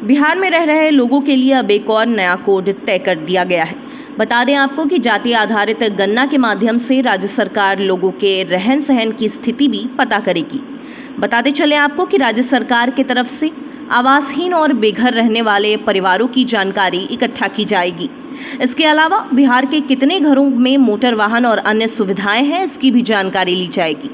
बिहार में रह रहे लोगों के लिए अब एक और नया कोड तय कर दिया गया है। बता दें आपको कि जाति आधारित गणना के माध्यम से राज्य सरकार लोगों के रहन सहन की स्थिति भी पता करेगी। बताते चले आपको कि राज्य सरकार की तरफ से आवासहीन और बेघर रहने वाले परिवारों की जानकारी इकट्ठा की जाएगी। इसके अलावा बिहार के कितने घरों में मोटर वाहन और अन्य सुविधाएं हैं, इसकी भी जानकारी ली जाएगी।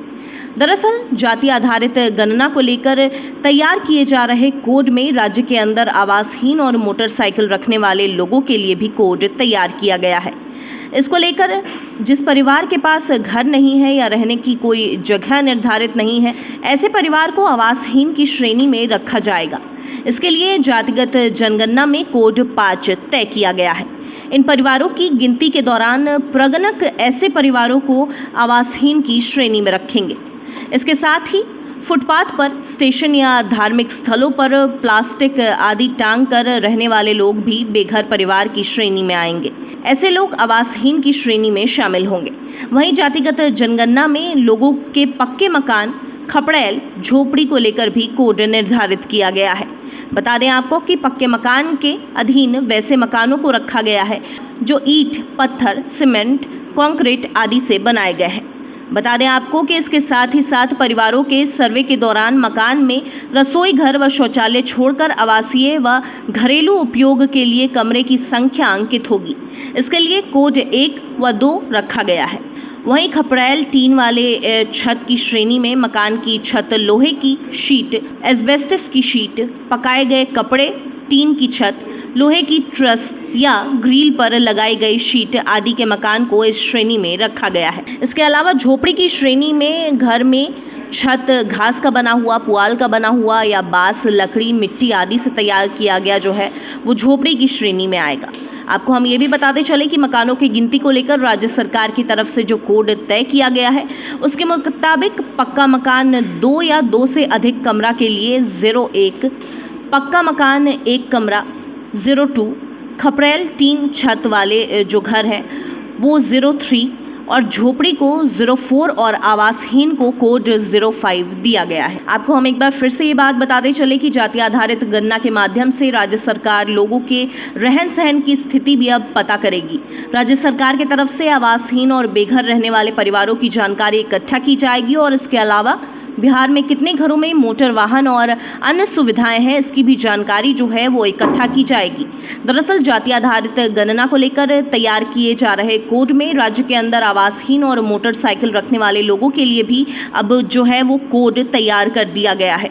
दरअसल जाति आधारित गणना को लेकर तैयार किए जा रहे कोड में राज्य के अंदर आवासहीन और मोटरसाइकिल रखने वाले लोगों के लिए भी कोड तैयार किया गया है। इसको लेकर जिस परिवार के पास घर नहीं है या रहने की कोई जगह निर्धारित नहीं है, ऐसे परिवार को आवासहीन की श्रेणी में रखा जाएगा। इसके लिए जातिगत जनगणना में कोड 5 तय किया गया है। इन परिवारों की गिनती के दौरान प्रगणक ऐसे परिवारों को आवासहीन की श्रेणी में रखेंगे। इसके साथ ही फुटपाथ पर, स्टेशन या धार्मिक स्थलों पर प्लास्टिक आदि टांग कर रहने वाले लोग भी बेघर परिवार की श्रेणी में आएंगे। ऐसे लोग आवासहीन की श्रेणी में शामिल होंगे। वहीं जातिगत जनगणना में लोगों के पक्के मकान, खपड़ैल, झोपड़ी को लेकर भी कोड निर्धारित किया गया है। बता दें आपको कि पक्के मकान के अधीन वैसे मकानों को रखा गया है जो ईंट, पत्थर, सीमेंट, कंक्रीट आदि से बनाए गए हैं। बता दें आपको कि इसके साथ ही साथ परिवारों के सर्वे के दौरान मकान में रसोई घर व शौचालय छोड़कर आवासीय व घरेलू उपयोग के लिए कमरे की संख्या अंकित होगी। इसके लिए कोड 1 व 2 रखा गया है। वहीं खपड़ैल टीन वाले छत की श्रेणी में मकान की छत लोहे की शीट, एस्बेस्टस की शीट, पकाए गए कपड़े, टीन की छत, लोहे की ट्रस या ग्रिल पर लगाई गई शीट आदि के मकान को इस श्रेणी में रखा गया है। इसके अलावा झोपड़ी की श्रेणी में घर में छत घास का बना हुआ, पुआल का बना हुआ या बांस, लकड़ी, मिट्टी आदि से तैयार किया गया जो है वो झोपड़ी की श्रेणी में आएगा। आपको हम ये भी बताते चले कि मकानों की गिनती को लेकर राज्य सरकार की तरफ से जो कोड तय किया गया है उसके मुताबिक पक्का मकान 2 या 2 से अधिक कमरा के लिए 01, पक्का मकान 1 कमरा 02, खपड़ैल टीन छत वाले जो घर हैं वो 03 और झोपड़ी को 04 और आवासहीन को कोड 05 दिया गया है। आपको हम एक बार फिर से ये बात बताते चले कि जाति आधारित गणना के माध्यम से राज्य सरकार लोगों के रहन सहन की स्थिति भी अब पता करेगी। राज्य सरकार की तरफ से आवासहीन और बेघर रहने वाले परिवारों की जानकारी इकट्ठा की जाएगी और इसके अलावा बिहार में कितने घरों में मोटर वाहन और अन्य सुविधाएं हैं, इसकी भी जानकारी जो है वो इकट्ठा की जाएगी। दरअसल जाति आधारित गणना को लेकर तैयार किए जा रहे कोड में राज्य के अंदर आवासहीन और मोटरसाइकिल रखने वाले लोगों के लिए भी अब जो है वो कोड तैयार कर दिया गया है।